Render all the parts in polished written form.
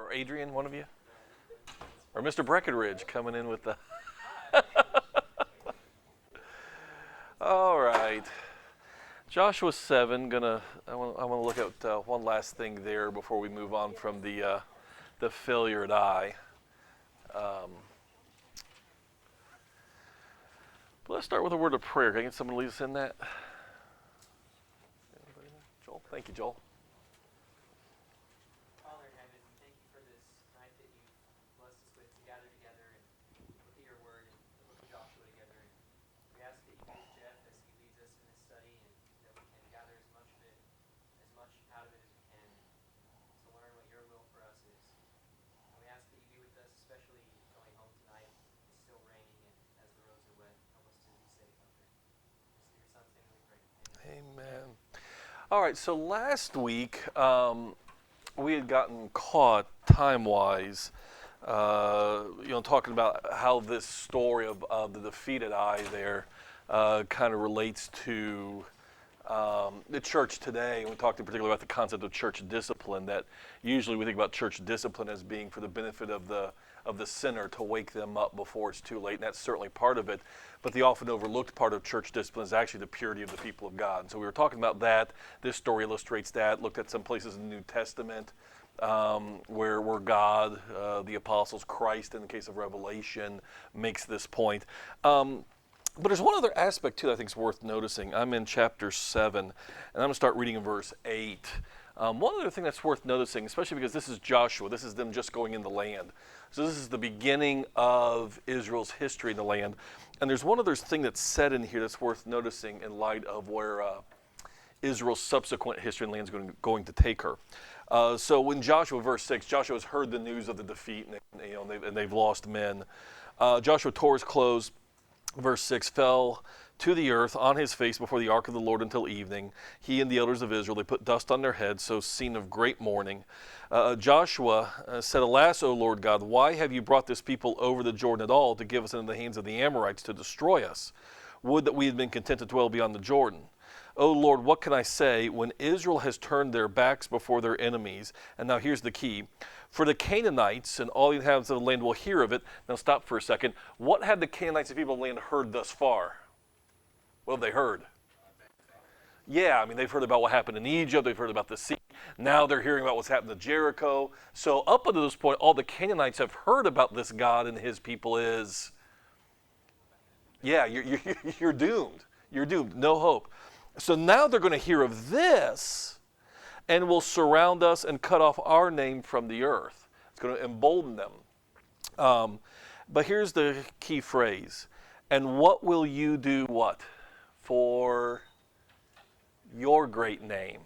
or Adrian, one of you? Or Mr. Breckenridge coming in with the... All right. Joshua 7, I want to look at one last thing there before we move on from the failure at I. Let's start with a word of prayer. Can I get someone to lead us in that? Joel? Thank you, Joel. Father in heaven, we thank you for this night that you blessed us with to gather together and look at your word and look at Joshua together. And we ask that you be with Jeff as he leads us in this study and that we can gather as much out of it as we can to learn what your will for us is. And we ask that you be with us, especially going home tonight. It's still raining and as the roads are wet, help us to be safe out there. In your son's name we pray. Amen. All right, so last week we had gotten caught time-wise, talking about how this story of the defeated Ai there kind of relates to the church today. And we talked in particular about the concept of church discipline, that usually we think about church discipline as being for the benefit of the sinner to wake them up before it's too late, and that's certainly part of it. But the often overlooked part of church discipline is actually the purity of the people of God. And so we were talking about that. This story illustrates that. Looked at some places in the New Testament where God, the apostles, Christ in the case of Revelation, makes this point. But there's one other aspect too that I think is worth noticing. I'm in chapter 7, and I'm going to start reading in verse 8. One other thing that's worth noticing, especially because this is Joshua, this is them just going in the land. So this is the beginning of Israel's history in the land. And there's one other thing that's said in here that's worth noticing in light of where Israel's subsequent history in the land is going to take her. So in Joshua, verse 6, Joshua has heard the news of the defeat, and they've lost men. Joshua tore his clothes, verse 6, fell to the earth on his face before the ark of the Lord until evening. He and the elders of Israel, they put dust on their heads, so scene of great mourning. Joshua said, Alas, O Lord God, why have you brought this people over the Jordan at all to give us into the hands of the Amorites to destroy us? Would that we had been content to dwell beyond the Jordan. O Lord, what can I say when Israel has turned their backs before their enemies? And now here's the key. For the Canaanites and all the inhabitants of the land will hear of it. Now stop for a second. What have the Canaanites and people of the land heard thus far? What have they heard? Yeah, I mean, they've heard about what happened in Egypt. They've heard about the sea. Now they're hearing about what's happened to Jericho. So up until this point, all the Canaanites have heard about this God and his people is, yeah, you're doomed. You're doomed. No hope. So now they're going to hear of this and will surround us and cut off our name from the earth. It's going to embolden them. But here's the key phrase. And what will you do what? For your great name.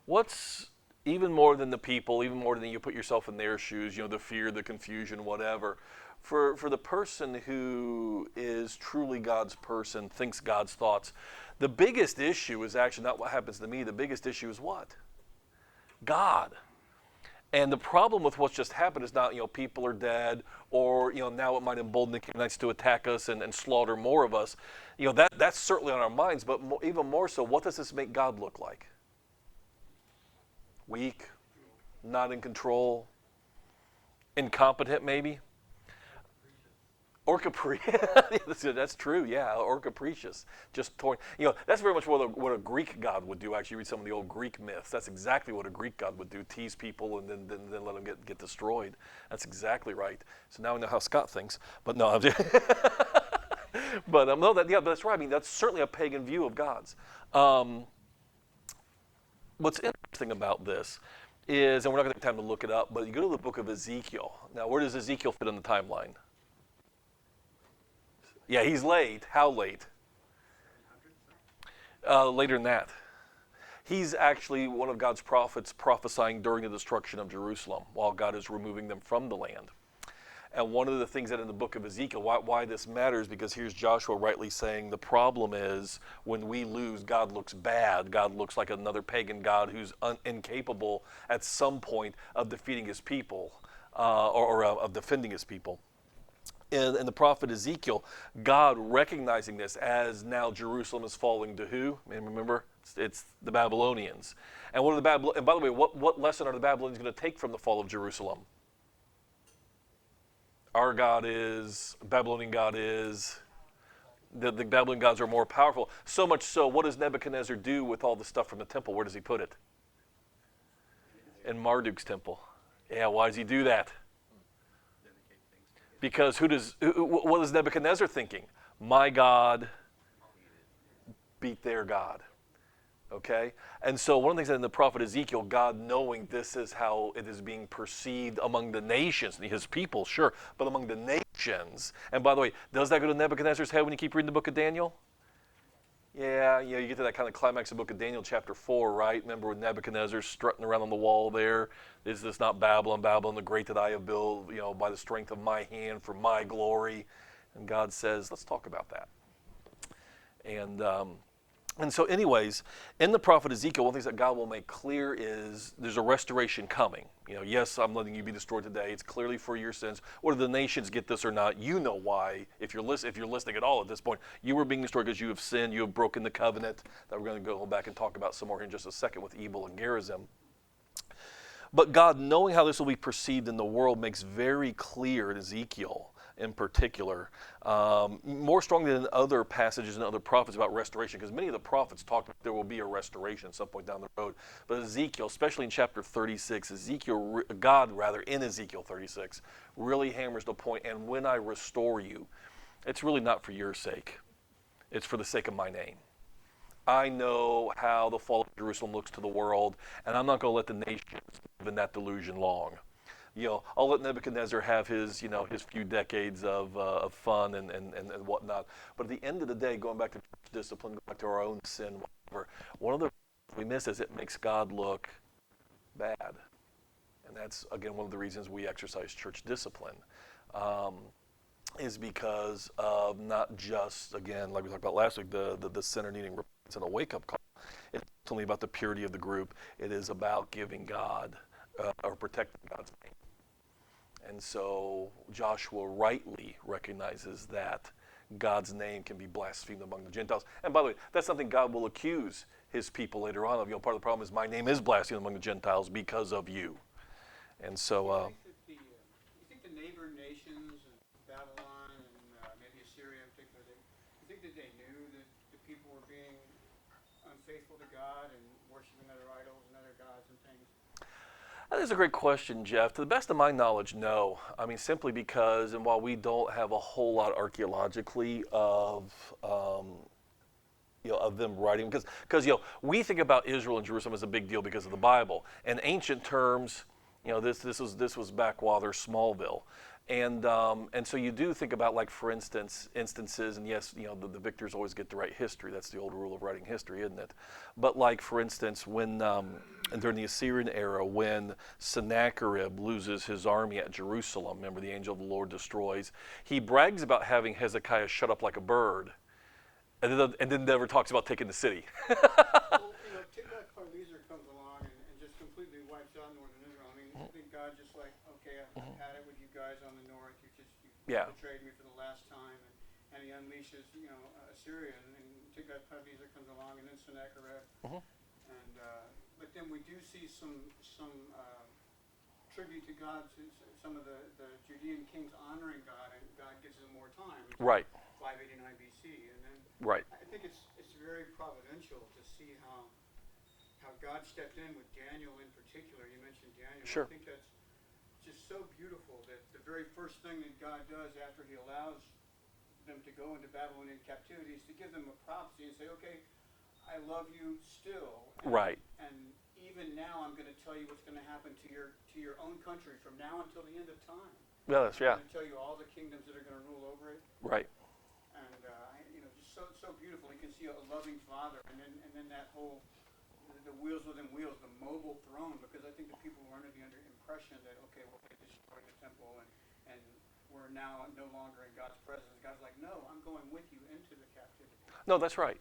What's even more than the people, even more than you put yourself in their shoes, the fear, the confusion, whatever. For the person who is truly God's person, thinks God's thoughts, the biggest issue is actually not what happens to me. The biggest issue is what? God. And the problem with what's just happened is not, people are dead, or, now it might embolden the Canaanites to attack us and slaughter more of us. That's certainly on our minds, but even more so, what does this make God look like? Weak, not in control, incompetent maybe? Or capricious. That's true, yeah. Or capricious. Just torn. That's very much what a Greek god would do. Actually, read some of the old Greek myths. That's exactly what a Greek god would do. Tease people and then let them get destroyed. That's exactly right. So now I know how Scott thinks. But no, I'm just but no, that's right. I mean, that's certainly a pagan view of gods. What's interesting about this is, and we're not going to have time to look it up, but you go to the book of Ezekiel. Now, where does Ezekiel fit on the timeline? Yeah, he's late. How late? Later than that. He's actually one of God's prophets prophesying during the destruction of Jerusalem while God is removing them from the land. And one of the things that in the book of Ezekiel, why this matters, because here's Joshua rightly saying the problem is when we lose, God looks bad. God looks like another pagan God who's incapable at some point of defeating his people or of defending his people. In the prophet Ezekiel, God recognizing this as now Jerusalem is falling to who? And remember, it's the Babylonians. And and by the way, what lesson are the Babylonians going to take from the fall of Jerusalem? our God is, Babylonian God is. The Babylonian gods are more powerful. So much so, what does Nebuchadnezzar do with all the stuff from the temple? Where does he put it? In Marduk's temple. Yeah, why does he do that? Because what is Nebuchadnezzar thinking? My God beat their God. Okay? And so one of the things that in the prophet Ezekiel, God knowing this is how it is being perceived among the nations, his people, sure, but among the nations. And by the way, does that go to Nebuchadnezzar's head when you keep reading the book of Daniel? Yeah, you get to that kind of climax of the book of Daniel chapter 4, right? Remember when Nebuchadnezzar strutting around on the wall there? Is this not Babylon, Babylon the great that I have built, by the strength of my hand for my glory? And God says, let's talk about that. And so anyways, in the prophet Ezekiel, one of the things that God will make clear is there's a restoration coming. Yes, I'm letting you be destroyed today. It's clearly for your sins. Whether the nations get this or not, you know why. If you're listening at all at this point, you were being destroyed because you have sinned. You have broken the covenant that we're going to go back and talk about some more here in just a second with Ebal and Gerizim. But God, knowing how this will be perceived in the world, makes very clear in Ezekiel in particular, more strongly than other passages and other prophets about restoration, because many of the prophets talk that there will be a restoration at some point down the road. But Ezekiel, especially in chapter 36, God in Ezekiel 36, really hammers the point, and when I restore you, it's really not for your sake. It's for the sake of my name. I know how the fall of Jerusalem looks to the world, and I'm not going to let the nations live in that delusion long. I'll let Nebuchadnezzar have his few decades of fun and whatnot. But at the end of the day, going back to church discipline, going back to our own sin, whatever, one of the things we miss is it makes God look bad. And that's, again, one of the reasons we exercise church discipline, is because of not just, again, like we talked about last week, the sinner needing repentance and a wake-up call. It's only about the purity of the group. It is about giving God or protecting God's name. And so Joshua rightly recognizes that God's name can be blasphemed among the Gentiles. And by the way, that's something God will accuse his people later on of. Part of the problem is my name is blasphemed among the Gentiles because of you. And so... you think the neighbor nations, Babylon and maybe Assyria in particular, you think that they knew that the people were being unfaithful to God and worshiping other idols and other gods and things? That is a great question, Jeff. To the best of my knowledge, no. I mean, simply because, and while we don't have a whole lot archaeologically of them writing, because we think about Israel and Jerusalem as a big deal because of the Bible. In ancient terms, this was back while there's Smallville. And so you do think about, like, for instances, and yes, the victors always get to write history. That's the old rule of writing history, isn't it? But, like, for instance, when during the Assyrian era, when Sennacherib loses his army at Jerusalem, remember the angel of the Lord destroys, he brags about having Hezekiah shut up like a bird, and then never talks about taking the city. Well, Tiglath-Pileser comes along and just completely wipes out northern Israel. I mean, I think God just like, okay, I've had it with you guys on the north. You betrayed me for the last time, and he unleashes, Assyria, and Tiglath-Pileser comes along, and then Sennacherib, and but then we do see some tribute to God, to some of the Judean kings honoring God, and God gives them more time. Right. 589 BC, and then Right. I think it's very providential to see how God stepped in with Daniel in particular. You mentioned Daniel. Sure. I think that's just so beautiful that the very first thing that God does after he allows them to go into Babylonian captivity is to give them a prophecy and say, okay, I love you still. Right. And even now I'm going to tell you what's going to happen to your own country from now until the end of time. Yeah, I'm going to tell you all the kingdoms that are going to rule over it. Right. And just so beautiful. You can see a loving father, and then that whole the wheels within wheels, the mobile throne. Because I think the people were under the impression that they destroyed the temple and we're now no longer in God's presence. God's like, no, I'm going with you into the captivity. No, that's right.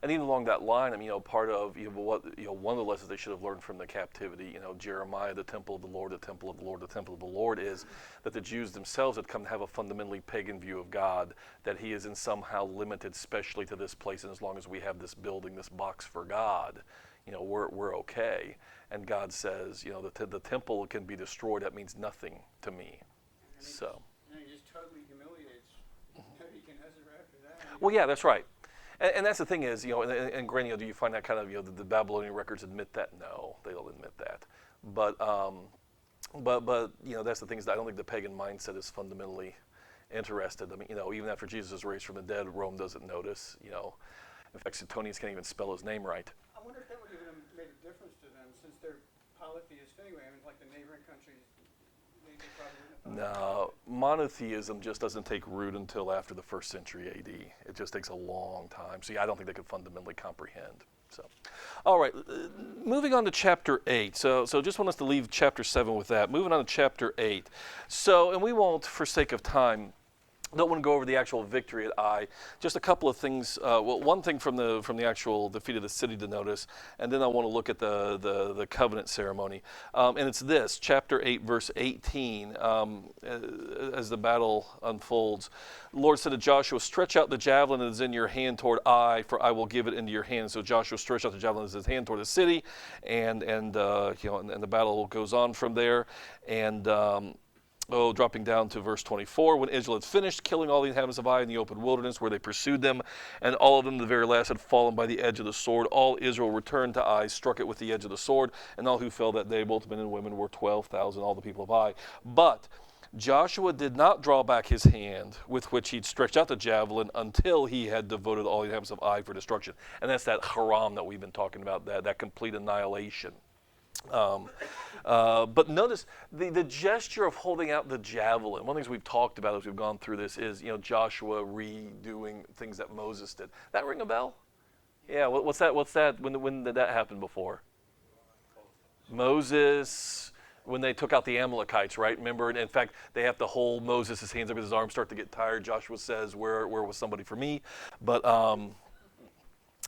And even along that line, part of one of the lessons they should have learned from the captivity, Jeremiah, the temple of the Lord, the temple of the Lord, the temple of the Lord, is that the Jews themselves had come to have a fundamentally pagan view of God, that He is in somehow limited, specially to this place, and as long as we have this building, this box for God, we're okay. And God says, the temple can be destroyed. That means nothing to me. So. Well, yeah, that's right. And that's the thing is, and granted, do you find that kind of, the Babylonian records admit that? No, they don't admit that. But that's the thing is, I don't think the pagan mindset is fundamentally interested. I mean, even after Jesus is raised from the dead, Rome doesn't notice. In fact, Suetonius can't even spell his name right. I wonder if that would even have made a difference to them, since they're polytheists anyway. I mean, like the neighboring countries, they probably wouldn't have thought. No, monotheism just doesn't take root until after the 1st century AD. It just takes a long time. So yeah, I don't think they could fundamentally comprehend. So, all right, moving on to chapter 8. So just want us to leave chapter 7 with that. Moving on to chapter 8. So, and we won't, for sake of time, don't want to go over the actual victory at Ai. Just a couple of things. One thing from the actual defeat of the city to notice, and then I want to look at the covenant ceremony. And it's this, chapter 8, verse 18, as the battle unfolds. The Lord said to Joshua, "Stretch out the javelin that is in your hand toward Ai, for I will give it into your hand." So Joshua stretched out the javelin that is in his hand toward the city, and the battle goes on from there. And dropping down to verse 24, when Israel had finished killing all the inhabitants of Ai in the open wilderness where they pursued them, and all of them, the very last, had fallen by the edge of the sword, all Israel returned to Ai, struck it with the edge of the sword, and all who fell that day, both men and women, were 12,000, all the people of Ai. But Joshua did not draw back his hand with which he'd stretched out the javelin until he had devoted all the inhabitants of Ai for destruction. And that's that haram that we've been talking about, that complete annihilation. But notice the gesture of holding out the javelin. One of the things we've talked about as we've gone through this is, Joshua redoing things that Moses did. That ring a bell? Yeah. What's that? When did that happen before? Moses, when they took out the Amalekites, right? Remember? And in fact, they have to hold Moses' hands up because his arms start to get tired. Joshua says, "Where was somebody for me?" But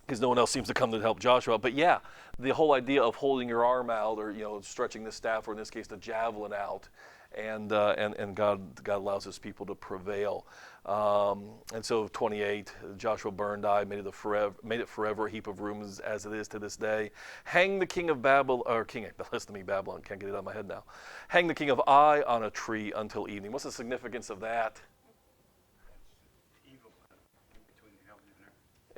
because no one else seems to come to help Joshua. But yeah, the whole idea of holding your arm out, or stretching the staff, or in this case the javelin out, and God allows His people to prevail. And so 28, Joshua burned Ai, made it forever a heap of ruins as it is to this day. Hang the king of Babylon, listen to me, Babylon, can't get it out of my head now. Hang the king of Ai on a tree until evening. What's the significance of that?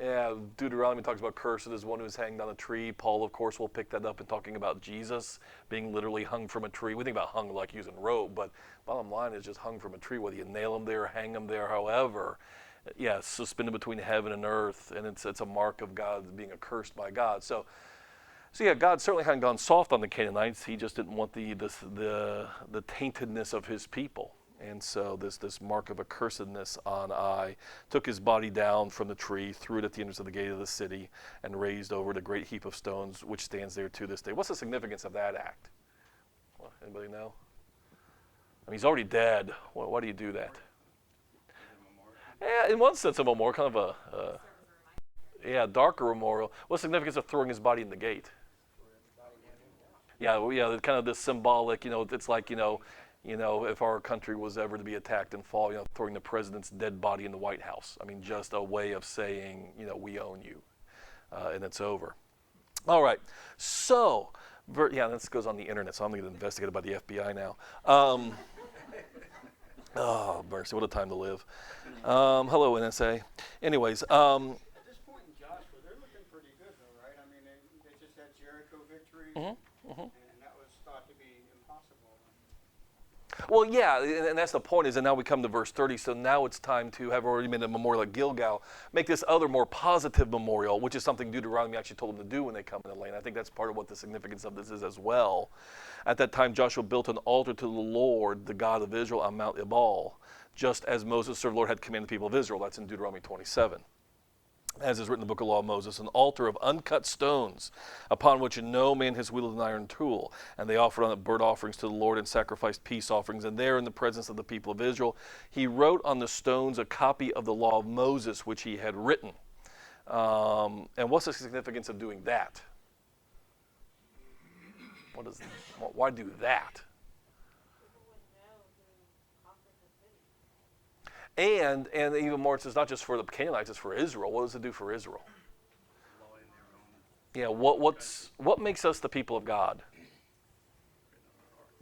Yeah, Deuteronomy talks about cursed is one who is hanged on a tree. Paul, of course, will pick that up in talking about Jesus being literally hung from a tree. We think about hung like using rope, but bottom line is just hung from a tree, whether you nail him there, hang him there, however. Yeah, suspended between heaven and earth, and it's a mark of God being accursed by God. So yeah, God certainly hadn't gone soft on the Canaanites. He just didn't want the taintedness of His people. And so this mark of accursedness on Ai, took his body down from the tree, threw it at the entrance of the gate of the city, and raised over it a great heap of stones, which stands there to this day. What's the significance of that act? Well, anybody know? I mean, he's already dead. Why do you do that? Yeah, in one sense a memorial, kind of a darker memorial. What's the significance of throwing his body in the gate? Yeah, kind of this symbolic, it's like, if our country was ever to be attacked and fall, throwing the president's dead body in the White House. I mean, just a way of saying, we own you, and it's over. All right. So, this goes on the internet, so I'm going to get investigated by the FBI now. Oh, mercy, what a time to live. Hello, NSA. Anyways. At this point in Joshua, they're looking pretty good, though, right? I mean, they just had Jericho victory, and that was thought to be impossible. Well, yeah, and that's the point is, and now we come to verse 30, so now it's time to have already made a memorial at Gilgal, make this other more positive memorial, which is something Deuteronomy actually told them to do when they come in the land. I think that's part of what the significance of this is as well. At that time, Joshua built an altar to the Lord, the God of Israel, on Mount Ebal, just as Moses, the Lord, had commanded the people of Israel. That's in Deuteronomy 27. As is written in the book of law of Moses, an altar of uncut stones, upon which no man has wielded an iron tool. And they offered on it burnt offerings to the Lord and sacrificed peace offerings. And there, in the presence of the people of Israel, he wrote on the stones a copy of the law of Moses, which he had written. And what's the significance of doing that? Why do that? And even more, it's not just for the Canaanites, it's for Israel. What does it do for Israel? Yeah, what makes us the people of God?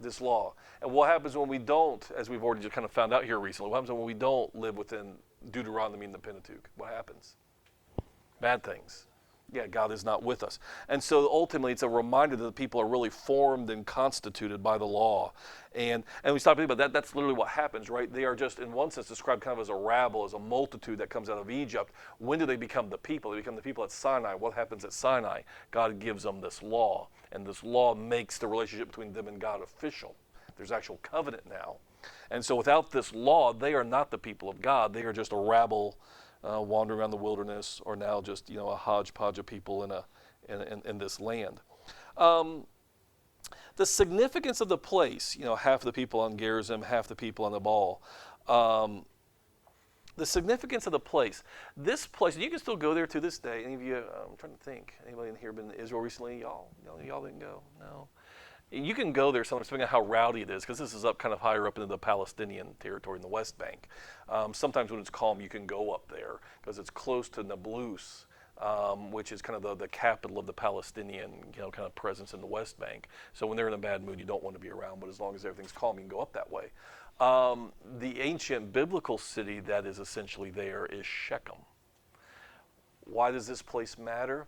This law. And what happens when we don't, as we've already just kind of found out here recently, what happens when we don't live within Deuteronomy and the Pentateuch? What happens? Bad things. Yeah, God is not with us. And so ultimately it's a reminder that the people are really formed and constituted by the law. And we stop thinking about that. That's literally what happens, right? They are just, in one sense, described kind of as a rabble, as a multitude that comes out of Egypt. When do they become the people? They become the people at Sinai. What happens at Sinai? God gives them this law. And this law makes the relationship between them and God official. There's actual covenant now. And so without this law, they are not the people of God. They are just a rabble wandering around the wilderness, or now just a hodgepodge of people in this land. The significance of the place, half the people on Gerizim, half the people on the Baal. The significance of the place. This place, you can still go there to this day. Any of you? I'm trying to think. Anybody in here been to Israel recently? Y'all didn't go? No. You can go there sometimes, depending on how rowdy it is, because this is up kind of higher up into the Palestinian territory in the West Bank. Sometimes when it's calm, you can go up there because it's close to Nablus, which is kind of the capital of the Palestinian, kind of presence in the West Bank. So when they're in a bad mood, you don't want to be around. But as long as everything's calm, you can go up that way. The ancient biblical city that is essentially there is Shechem. Why does this place matter?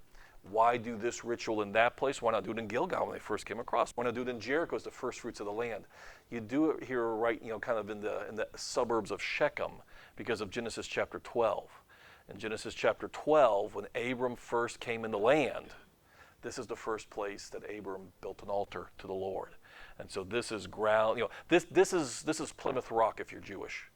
Why do this ritual in that place? Why not do it in Gilgal when they first came across? Why not do it in Jericho as the first fruits of the land? You do it here, right? Kind of in the suburbs of Shechem because of Genesis chapter 12. In Genesis chapter 12, when Abram first came in the land, this is the first place that Abram built an altar to the Lord. And so this is ground. This is Plymouth Rock if you're Jewish.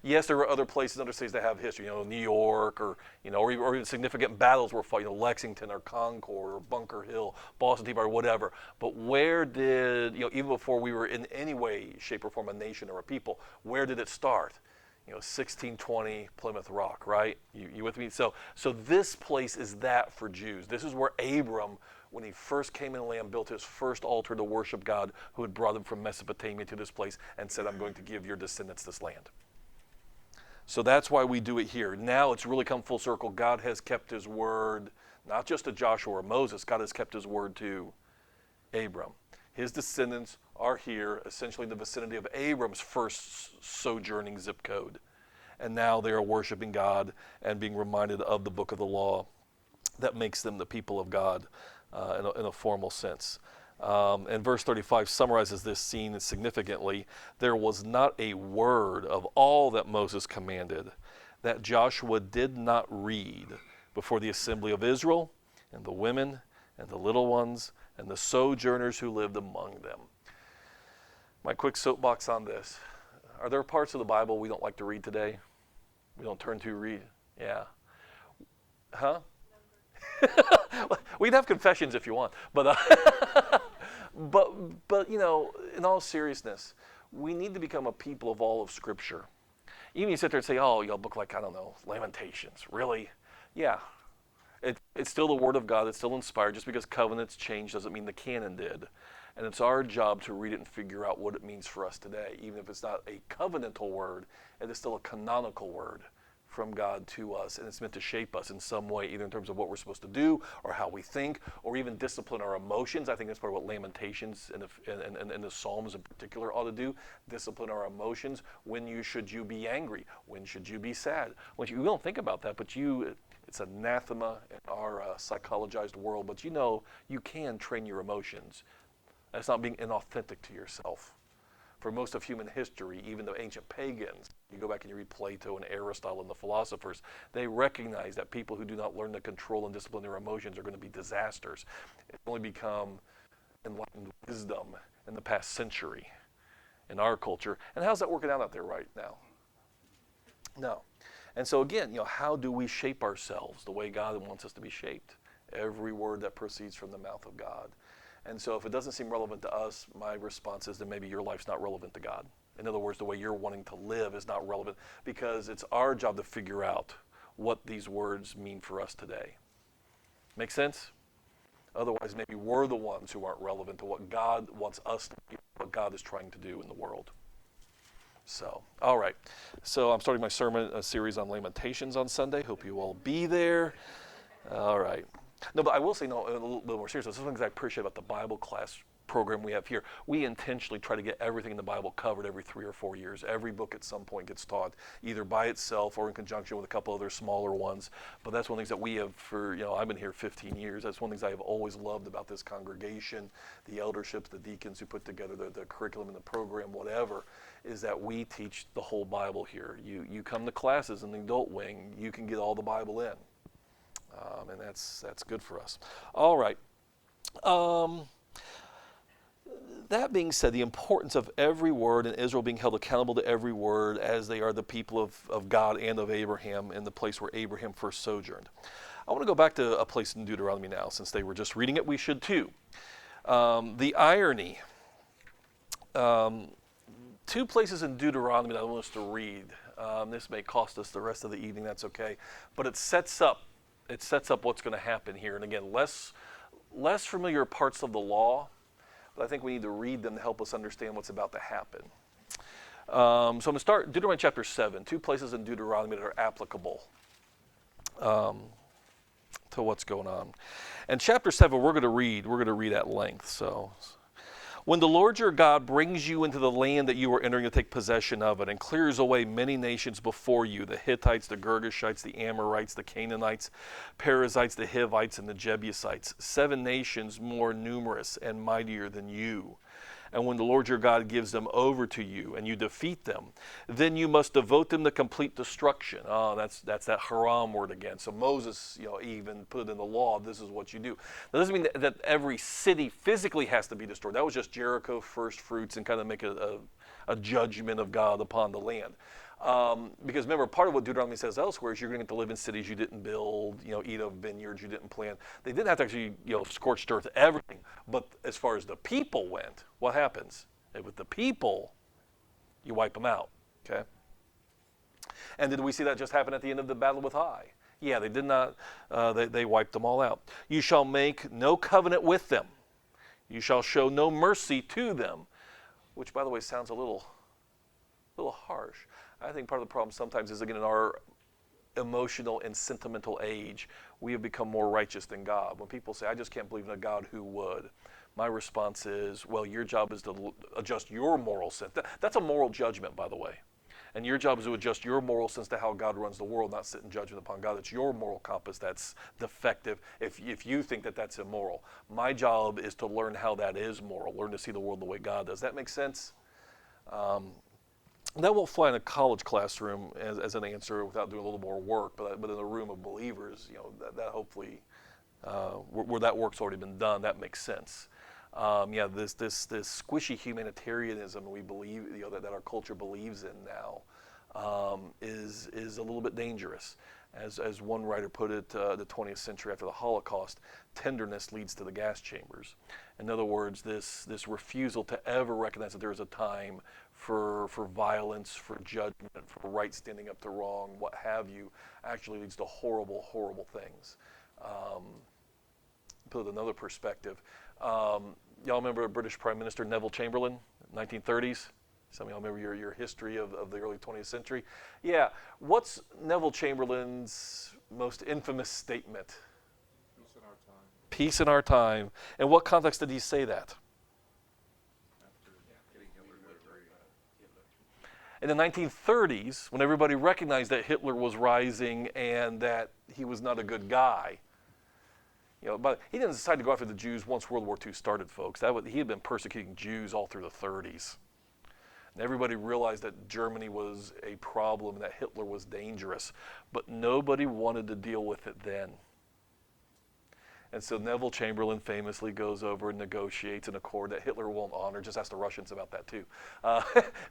Yes, there are other places, other cities that have history, New York, or even significant battles were fought, Lexington or Concord or Bunker Hill, Boston Tea Party, whatever. But where did, even before we were in any way, shape, or form a nation or a people, where did it start? 1620 Plymouth Rock, right? You with me? So this place is that for Jews. This is where Abram, when he first came in the land, built his first altar to worship God, who had brought him from Mesopotamia to this place and said, I'm going to give your descendants this land. So that's why we do it here. Now it's really come full circle. God has kept his word, not just to Joshua or Moses. God has kept his word to Abram. His descendants are here, essentially in the vicinity of Abram's first sojourning zip code. And now they are worshiping God and being reminded of the book of the law that makes them the people of God in a formal sense. And verse 35 summarizes this scene significantly. There was not a word of all that Moses commanded that Joshua did not read before the assembly of Israel and the women and the little ones and the sojourners who lived among them. My quick soapbox on this. Are there parts of the Bible we don't like to read today? We don't turn to read? Yeah. Huh? We can have confessions if you want, but but in all seriousness, we need to become a people of all of Scripture. Even you sit there and say, "Oh, you'll book like Lamentations." Really? Yeah. It's still the Word of God. It's still inspired. Just because covenants change doesn't mean the canon did. And it's our job to read it and figure out what it means for us today. Even if it's not a covenantal word, it is still a canonical word from God to us, and it's meant to shape us in some way, either in terms of what we're supposed to do, or how we think, or even discipline our emotions. I think that's part of what Lamentations and the Psalms in particular ought to do. Discipline our emotions. When should you be angry? When should you be sad? We don't think about that, but it's anathema in our psychologized world, but you can train your emotions. That's not being inauthentic to yourself. For most of human history, even the ancient pagans, you go back and you read Plato and Aristotle and the philosophers, they recognize that people who do not learn to control and discipline their emotions are going to be disasters. It's only become enlightened wisdom in the past century in our culture. And how's that working out there right now? No. And so again, how do we shape ourselves the way God wants us to be shaped? Every word that proceeds from the mouth of God. And so if it doesn't seem relevant to us, my response is that maybe your life's not relevant to God. In other words, the way you're wanting to live is not relevant, because it's our job to figure out what these words mean for us today. Make sense? Otherwise, maybe we're the ones who aren't relevant to what God wants us to do, what God is trying to do in the world. So, all right. So I'm starting my sermon series on Lamentations on Sunday. Hope you will be there. All right. No, but I will say, a little bit more serious. This is one thing I appreciate about the Bible class program we have here, we intentionally try to get everything in the Bible covered every 3 or 4 years. Every book at some point gets taught, either by itself or in conjunction with a couple other smaller ones. But that's one of the things that we have for, I've been here 15 years. That's one of the things I have always loved about this congregation, the elderships, the deacons who put together the curriculum and the program, whatever, is that we teach the whole Bible here. You come to classes in the adult wing, you can get all the Bible in. And that's good for us. All right. That being said, the importance of every word and Israel being held accountable to every word as they are the people of God and of Abraham in the place where Abraham first sojourned. I want to go back to a place in Deuteronomy now. Since they were just reading it, we should too. The irony. 2 places in Deuteronomy that I want us to read. This may cost us the rest of the evening, that's okay. But it sets up what's going to happen here. And again, less familiar parts of the law, but I think we need to read them to help us understand what's about to happen. So I'm going to start Deuteronomy chapter 7, 2 places in Deuteronomy that are applicable to what's going on. And chapter 7, we're going to read at length. So, when the Lord your God brings you into the land that you are entering to take possession of it, and clears away many nations before you, the Hittites, the Girgashites, the Amorites, the Canaanites, Perizzites, the Hivites, and the Jebusites, 7 nations more numerous and mightier than you. And when the Lord your God gives them over to you and you defeat them, then you must devote them to complete destruction. Oh, that's that haram word again. So Moses, even put it in the law, this is what you do. That doesn't mean that every city physically has to be destroyed. That was just Jericho, first fruits, and kind of make a judgment of God upon the land. Because remember, part of what Deuteronomy says elsewhere is you're going to get to live in cities you didn't build, eat of vineyards you didn't plant. They didn't have to actually, scorched earth everything. But as far as the people went, what happens? With the people, you wipe them out, okay? And did we see that just happen at the end of the battle with Ai? Yeah, they did not, they wiped them all out. You shall make no covenant with them. You shall show no mercy to them, which, by the way, sounds a little harsh. I think part of the problem sometimes is, again, in our emotional and sentimental age, we have become more righteous than God. When people say, I just can't believe in a God who would, my response is, well, your job is to adjust your moral sense. That's a moral judgment, by the way. And your job is to adjust your moral sense to how God runs the world, not sit in judgment upon God. It's your moral compass that's defective if you think that that's immoral. My job is to learn how that is moral, learn to see the world the way God does. That make sense? That won't fly in a college classroom as an answer without doing a little more work, but in a room of believers, that hopefully, where that work's already been done, that makes sense. This squishy humanitarianism we believe, that our culture believes in now, is a little bit dangerous. As one writer put it, the 20th century after the Holocaust, tenderness leads to the gas chambers. In other words, this refusal to ever recognize that there is a time for violence, for judgment, for right standing up to wrong, what have you, actually leads to horrible, horrible things. Put it in another perspective. Y'all remember British Prime Minister Neville Chamberlain, 1930s? Some of y'all remember your history of the early 20th century. Yeah, what's Neville Chamberlain's most infamous statement? Peace in our time. Peace in our time. In what context did he say that? In the 1930s, when everybody recognized that Hitler was rising and that he was not a good guy, but he didn't decide to go after the Jews once World War II started, folks. He had been persecuting Jews all through the 30s. And everybody realized that Germany was a problem and that Hitler was dangerous, but nobody wanted to deal with it then. And so Neville Chamberlain famously goes over and negotiates an accord that Hitler won't honor. Just ask the Russians about that too.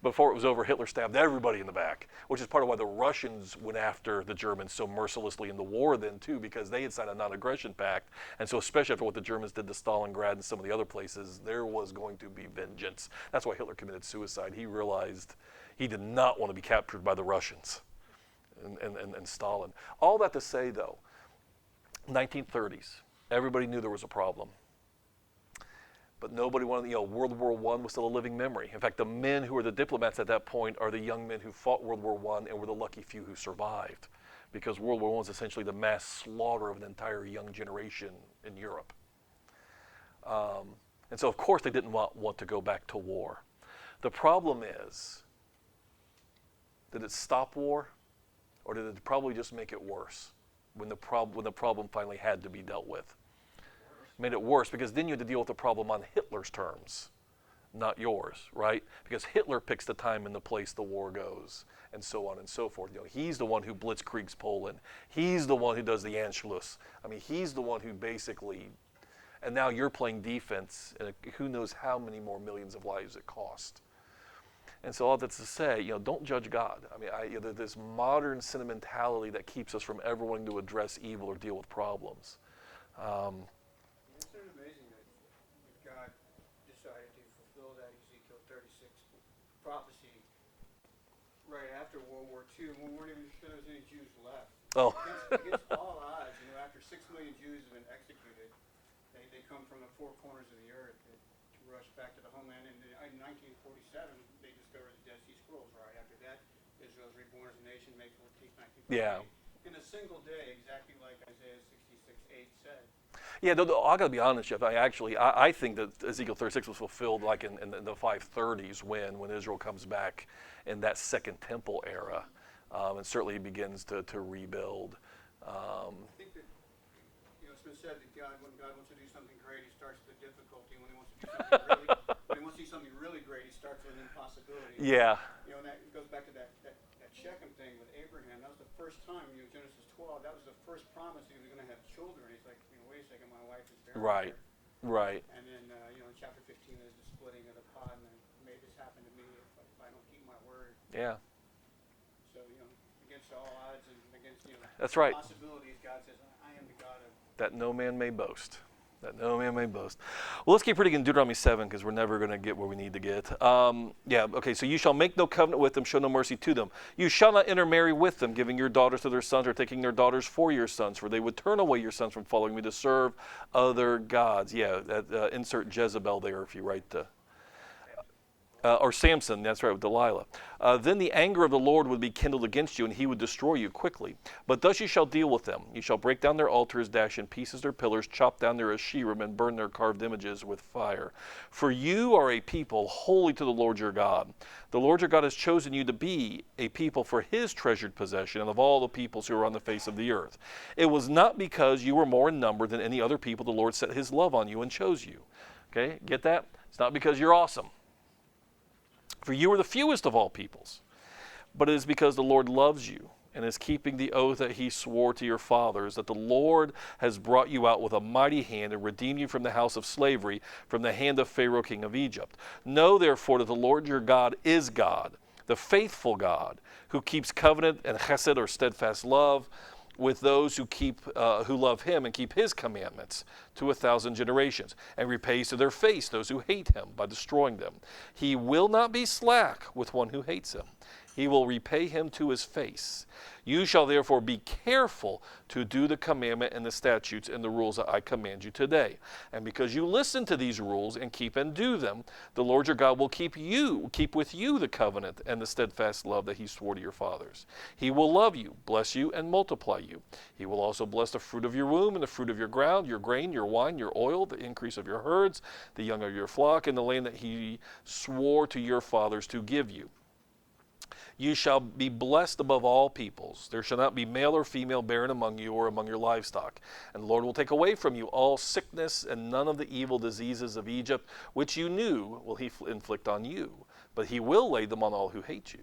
Before it was over, Hitler stabbed everybody in the back, which is part of why the Russians went after the Germans so mercilessly in the war then too, because they had signed a non-aggression pact. And so especially after what the Germans did to Stalingrad and some of the other places, there was going to be vengeance. That's why Hitler committed suicide. He realized he did not want to be captured by the Russians and Stalin. All that to say though, 1930s. Everybody knew there was a problem. But nobody wanted, World War I was still a living memory. In fact, the men who were the diplomats at that point are the young men who fought World War I and were the lucky few who survived. Because World War I was essentially the mass slaughter of an entire young generation in Europe. And so, of course, they didn't want to go back to war. The problem is, did it stop war, or did it probably just make it worse when the problem finally had to be dealt with? It made it worse, because then you had to deal with the problem on Hitler's terms, not yours, right? Because Hitler picks the time and the place the war goes, and so on and so forth. He's the one who blitzkriegs Poland. He's the one who does the Anschluss. I mean, he's the one who basically, and now you're playing defense, and who knows how many more millions of lives it cost. And so all that's to say, don't judge God. I mean, there's this modern sentimentality that keeps us from ever wanting to address evil or deal with problems. Isn't it amazing that God decided to fulfill that Ezekiel 36 prophecy right after World War II, when we weren't even sure there was any Jews left? Oh. Against all odds, after 6 million Jews have been executed, they come from the four corners of the earth to rush back to the homeland. And in 1947, they discovered the Dead Sea Scrolls. Right after that, Israel's reborn as a nation, May 14th, 1948. Yeah. In a single day, exactly like Isaiah 66:8 said. Yeah, I got to be honest, Jeff. I think that Ezekiel 36 was fulfilled like in the 530s when Israel comes back in that Second Temple era, and certainly begins to rebuild. I think that it's been said that when God wants to do something great, He starts with the difficulty. When He wants to do something really great, He starts with an impossibility. Yeah. And that goes back to that Shechem thing with Abraham. That was the first time, Genesis 12. That was the first promise he was going to have children. He's like, wait a second, my wife is barren. Right. Here. Right. And then, in chapter 15, there's the splitting of the pot, and then may this happen to me if I don't keep my word. Yeah. So, against all odds and against That's right. possibilities, God says, I am the God of. That no man may boast. That no man may boast. Well, let's keep reading in Deuteronomy 7, because we're never going to get where we need to get. So you shall make no covenant with them, show no mercy to them. You shall not intermarry with them, giving your daughters to their sons or taking their daughters for your sons, for they would turn away your sons from following me to serve other gods. Insert Jezebel there if you write the... or Samson, that's right, with Delilah. Then the anger of the Lord would be kindled against you, and he would destroy you quickly. But thus you shall deal with them. You shall break down their altars, dash in pieces their pillars, chop down their Asherim, and burn their carved images with fire. For you are a people holy to the Lord your God. The Lord your God has chosen you to be a people for his treasured possession, and of all the peoples who are on the face of the earth. It was not because you were more in number than any other people the Lord set his love on you and chose you. Okay, get that? It's not because you're awesome. For you are the fewest of all peoples, but it is because the Lord loves you and is keeping the oath that he swore to your fathers, that the Lord has brought you out with a mighty hand and redeemed you from the house of slavery, from the hand of Pharaoh king of Egypt. Know therefore that the Lord your God is God, the faithful God, who keeps covenant and chesed, or steadfast love, with those who love him and keep his commandments to 1,000 generations, and repays to their face those who hate him by destroying them. He will not be slack with one who hates him. He will repay him to his face. You shall therefore be careful to do the commandment and the statutes and the rules that I command you today. And because you listen to these rules and keep and do them, the Lord your God will keep with you the covenant and the steadfast love that he swore to your fathers. He will love you, bless you, and multiply you. He will also bless the fruit of your womb and the fruit of your ground, your grain, your wine, your oil, the increase of your herds, the young of your flock, and the land that he swore to your fathers to give you. You shall be blessed above all peoples. There shall not be male or female barren among you or among your livestock. And the Lord will take away from you all sickness, and none of the evil diseases of Egypt, which you knew, will he inflict on you. But he will lay them on all who hate you.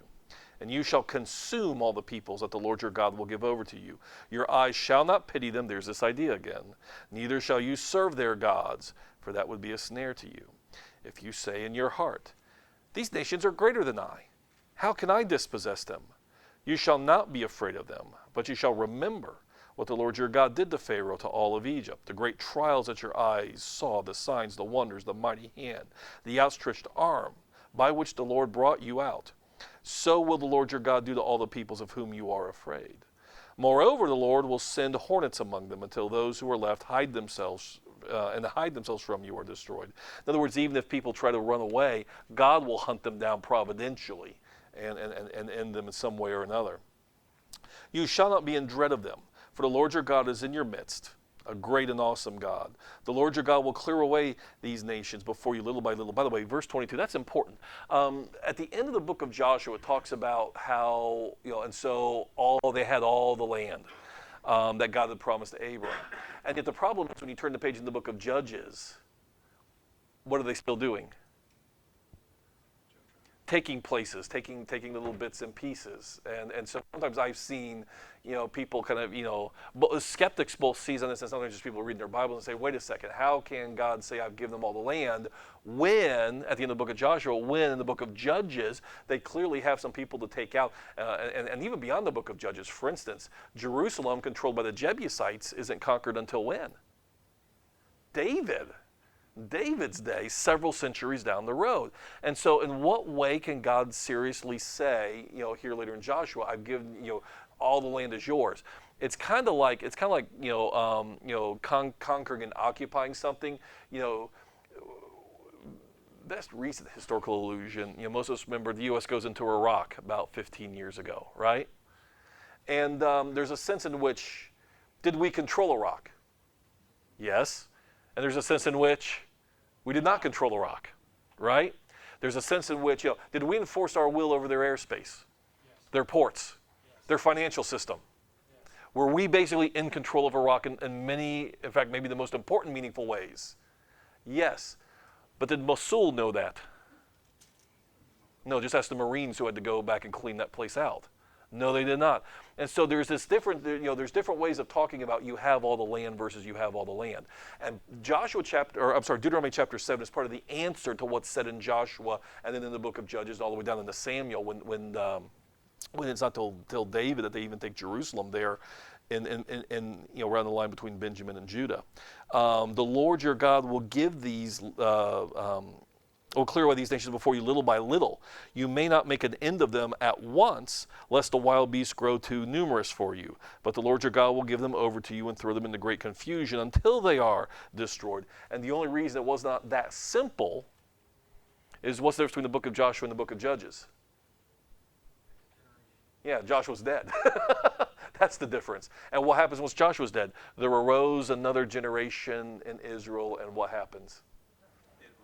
And you shall consume all the peoples that the Lord your God will give over to you. Your eyes shall not pity them. There's this idea again. Neither shall you serve their gods, for that would be a snare to you. If you say in your heart, these nations are greater than I, how can I dispossess them? You shall not be afraid of them, but you shall remember what the Lord your God did to Pharaoh, to all of Egypt, the great trials that your eyes saw, the signs, the wonders, the mighty hand, the outstretched arm, by which the Lord brought you out. So will the Lord your God do to all the peoples of whom you are afraid. Moreover, the Lord will send hornets among them until those who are left hide themselves from you are destroyed. In other words, even if people try to run away, God will hunt them down providentially and end them in some way or another. You shall not be in dread of them, for the Lord your God is in your midst, A great and awesome God. The Lord your God will clear away these nations before you little by little. By the way, verse 22, that's important. At the end of the book of Joshua, it talks about how, and so they had all the land that God had promised to Abram. And yet the problem is when you turn the page in the book of Judges, what are they still doing? Taking places, taking little bits and pieces, and so sometimes I've seen, people kind of, skeptics both season this, and sometimes just people reading their Bibles and say, wait a second, how can God say I've given them all the land when at the end of the book of Joshua, when in the book of Judges they clearly have some people to take out, and even beyond the book of Judges, for instance, Jerusalem, controlled by the Jebusites, isn't conquered until when? David's day, several centuries down the road. And so in what way can God seriously say, here later in Joshua, I've given, all the land is yours? It's kind of like conquering and occupying something. Best recent historical illusion, most of us remember the U.S. goes into Iraq about 15 years ago, right? And there's a sense in which, did we control Iraq? Yes. And there's a sense in which we did not control Iraq, right? There's a sense in which, did we enforce our will over their airspace, their ports, their financial system? Were we basically in control of Iraq in many, in fact, maybe the most important, meaningful ways? Yes. But did Mosul know that? No, just ask the Marines who had to go back and clean that place out. No, they did not. And so there's there's different ways of talking about you have all the land versus you have all the land. And Deuteronomy chapter 7 is part of the answer to what's said in Joshua and then in the book of Judges all the way down into Samuel when it's not till David that they even take Jerusalem there in around the line between Benjamin and Judah. The Lord your God will give these will clear away these nations before you little by little. You may not make an end of them at once, lest the wild beasts grow too numerous for you. But the Lord your God will give them over to you and throw them into great confusion until they are destroyed. And the only reason it was not that simple is what's the difference between the book of Joshua and the book of Judges? Yeah, Joshua's dead. That's the difference. And what happens once Joshua's dead? There arose another generation in Israel, and what happens?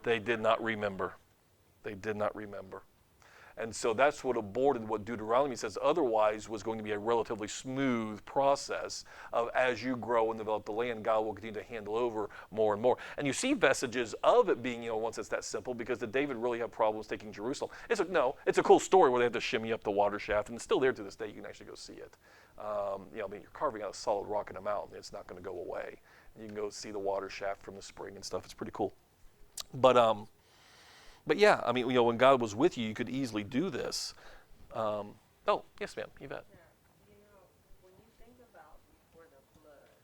They did not remember. They did not remember. And so that's what aborted what Deuteronomy says otherwise was going to be a relatively smooth process of as you grow and develop the land, God will continue to handle over more and more. And you see vestiges of it being, once it's that simple, because did David really have problems taking Jerusalem? It's a cool story where they had to shimmy up the water shaft, and it's still there to this day. You can actually go see it. You're carving out a solid rock in a mountain. It's not going to go away. You can go see the water shaft from the spring and stuff. It's pretty cool. But yeah, when God was with you, you could easily do this. Oh, yes, ma'am, you bet. Yeah, when you think about before the flood.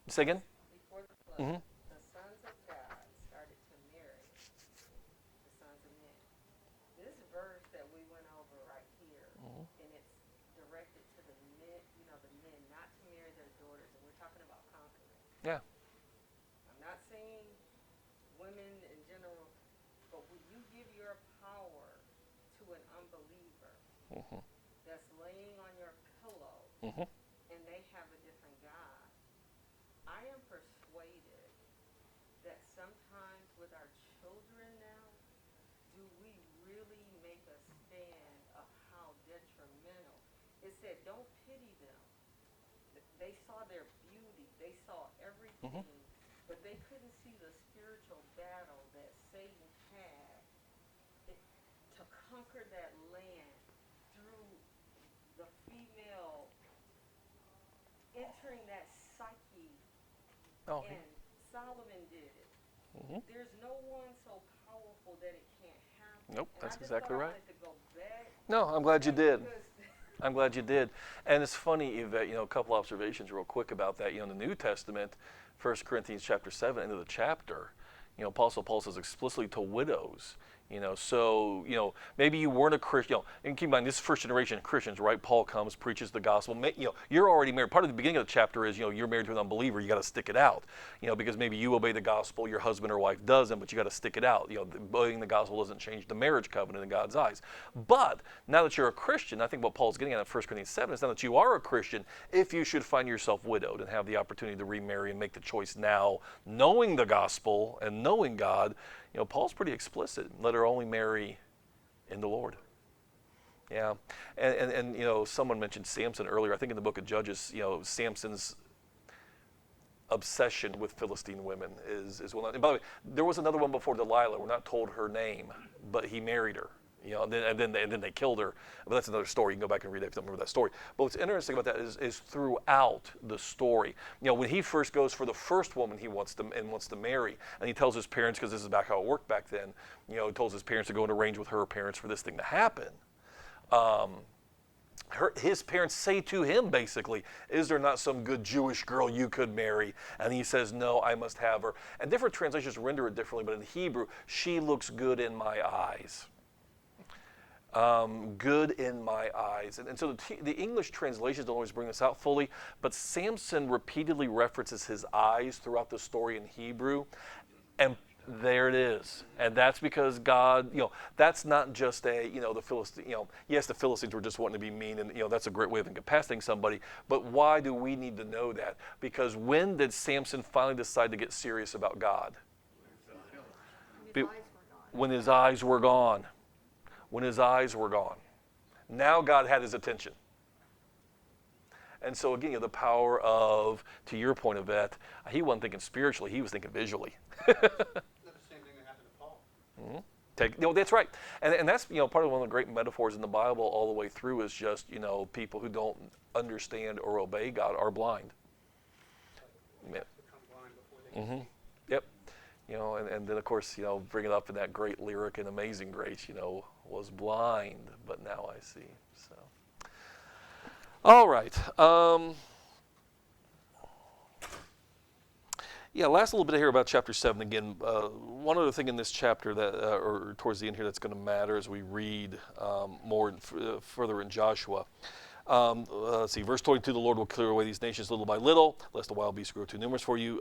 Say again? Before the flood, Mm-hmm. the sons of God started to marry the sons of men. This verse that we went over right here, and it's directed to the men, the men not to marry their daughters, and we're talking about conquering. Yeah. I'm not saying women in general, but when you give your power to an unbeliever that's laying on your pillow and they have a different God, I am persuaded that sometimes with our children now, do we really make a stand of how detrimental? It said, don't pity them. They saw their beauty. They saw everything. But they couldn't see the spiritual battle that Satan had to conquer that land through the female entering that psyche. And Solomon did it. There's no one so powerful that it can't happen. Nope, that's exactly right. To go back. No, I'm glad you did. I'm glad you did. And it's funny, Yvette, a couple observations real quick about that. In the New Testament, 1 Corinthians chapter 7, end of the chapter, Apostle Paul says explicitly to widows, So maybe you weren't a Christian. And keep in mind, this is first generation Christians, right? Paul comes, preaches the gospel. You're already married. Part of the beginning of the chapter is, you're married to an unbeliever. You got to stick it out, because maybe you obey the gospel, your husband or wife doesn't, but you got to stick it out. Obeying the gospel doesn't change the marriage covenant in God's eyes. But now that you're a Christian, I think what Paul's getting at in 1 Corinthians 7 is now that you are a Christian, if you should find yourself widowed and have the opportunity to remarry and make the choice now, knowing the gospel and knowing God, Paul's pretty explicit. Let her only marry in the Lord. Yeah. And someone mentioned Samson earlier. I think in the book of Judges, Samson's obsession with Philistine women is well known. And by the way, there was another one before Delilah. We're not told her name, but he married her. And then they killed her. But that's another story. You can go back and read it if you don't remember that story. But what's interesting about that is throughout the story. When he first goes for the first woman he wants to marry, and he tells his parents, because this is back how it worked back then, he tells his parents to go and arrange with her parents for this thing to happen. His parents say to him, basically, is there not some good Jewish girl you could marry? And he says, no, I must have her. And different translations render it differently, but in Hebrew, she looks good in my eyes. Good in my eyes. And so the English translations don't always bring this out fully, but Samson repeatedly references his eyes throughout the story in Hebrew, and there it is. And that's because God, that's not just the Philistine, yes, the Philistines were just wanting to be mean, and, that's a great way of incapacitating somebody, but why do we need to know that? Because when did Samson finally decide to get serious about God? When his eyes were gone. When his eyes were gone. Now God had his attention. And so again, the power of, to your point of that, he wasn't thinking spiritually, he was thinking visually. That's the same thing that happened to Paul. Mm-hmm. That's right. And that's, part of one of the great metaphors in the Bible all the way through is just, people who don't understand or obey God are blind. Become blind before they can see. Yep. And then of course, bring it up in that great lyric in Amazing Grace, was blind, but now I see. So, all right. Last little bit here about chapter 7 again. One other thing in this chapter that, or towards the end here, that's going to matter as we read more further in Joshua. Let's see, verse 22, the Lord will clear away these nations little by little, lest the wild beasts grow too numerous for you.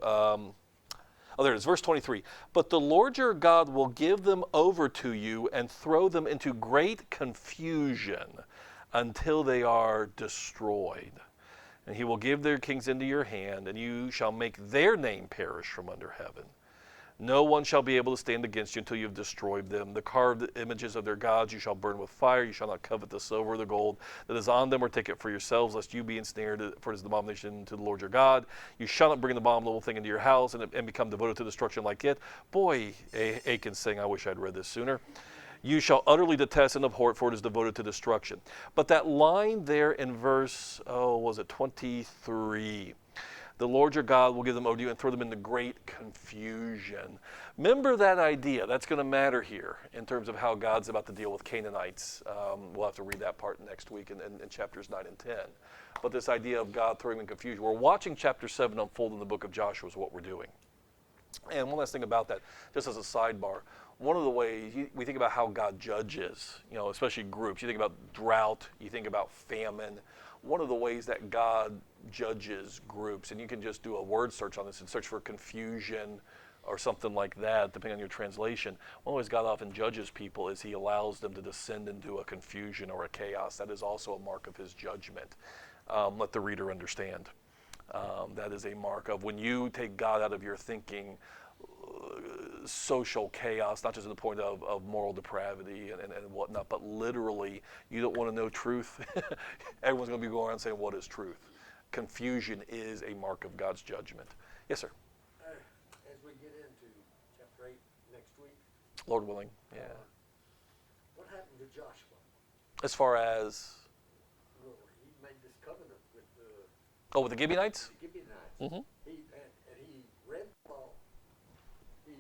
There it is, verse 23. But the Lord your God will give them over to you and throw them into great confusion until they are destroyed. And he will give their kings into your hand, and you shall make their name perish from under heaven. No one shall be able to stand against you until you have destroyed them. The carved images of their gods you shall burn with fire. You shall not covet the silver or the gold that is on them, or take it for yourselves, lest you be ensnared, for it is an abomination to the Lord your God. You shall not bring the abominable thing into your house and become devoted to destruction like it. Boy, Achan's saying, I wish I'd read this sooner. You shall utterly detest and abhor it, for it is devoted to destruction. But that line there in verse, 23, the Lord your God will give them over to you and throw them into great confusion. Remember that idea. That's going to matter here in terms of how God's about to deal with Canaanites. We'll have to read that part next week in chapters 9 and 10. But this idea of God throwing them in confusion. We're watching chapter 7 unfold in the book of Joshua is what we're doing. And one last thing about that, just as a sidebar, one of the ways we think about how God judges, especially groups. You think about drought, you think about famine. One of the ways that God judges groups, and you can just do a word search on this and search for confusion or something like that, depending on your translation. One of the ways God often judges people is he allows them to descend into a confusion or a chaos. That is also a mark of his judgment. Let the reader understand. That is a mark of when you take God out of your thinking, social chaos, not just to the point of moral depravity and whatnot, but literally, you don't want to know truth. Everyone's going to be going around saying, what is truth? Confusion is a mark of God's judgment. Yes, sir. As we get into chapter 8 next week, Lord willing, yeah. What happened to Joshua? As far as? Well, he made this covenant with the With the Gibeonites? Gibeonites. Mm-hmm. He read the law. He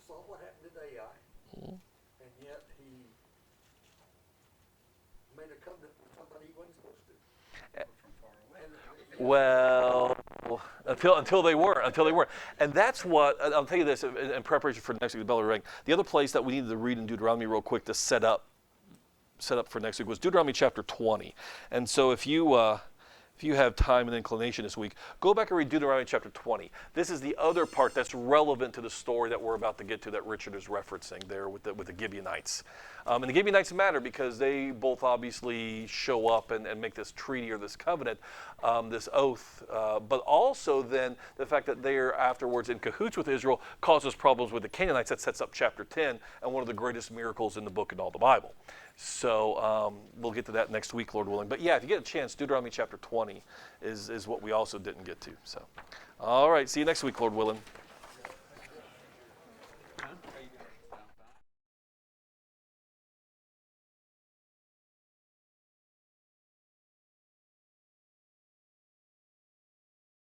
saw what happened to Ai, and yet he made a covenant with somebody he wasn't supposed to. Well, Until they weren't. And that's what, I'll tell you this in preparation for next week, the bell will ring. The other place that we needed to read in Deuteronomy real quick to set up for next week was Deuteronomy chapter 20. And so if you have time and inclination this week, go back and read Deuteronomy chapter 20. This is the other part that's relevant to the story that we're about to get to that Richard is referencing there with the Gibeonites. And the Gibeonites matter because they both obviously show up and make this treaty or this covenant, this oath, but also then the fact that they're afterwards in cahoots with Israel causes problems with the Canaanites. That sets up chapter 10 and one of the greatest miracles in the book in all the Bible. So we'll get to that next week, Lord willing. But yeah, if you get a chance, Deuteronomy chapter 20 is what we also didn't get to. So, all right, see you next week, Lord willing.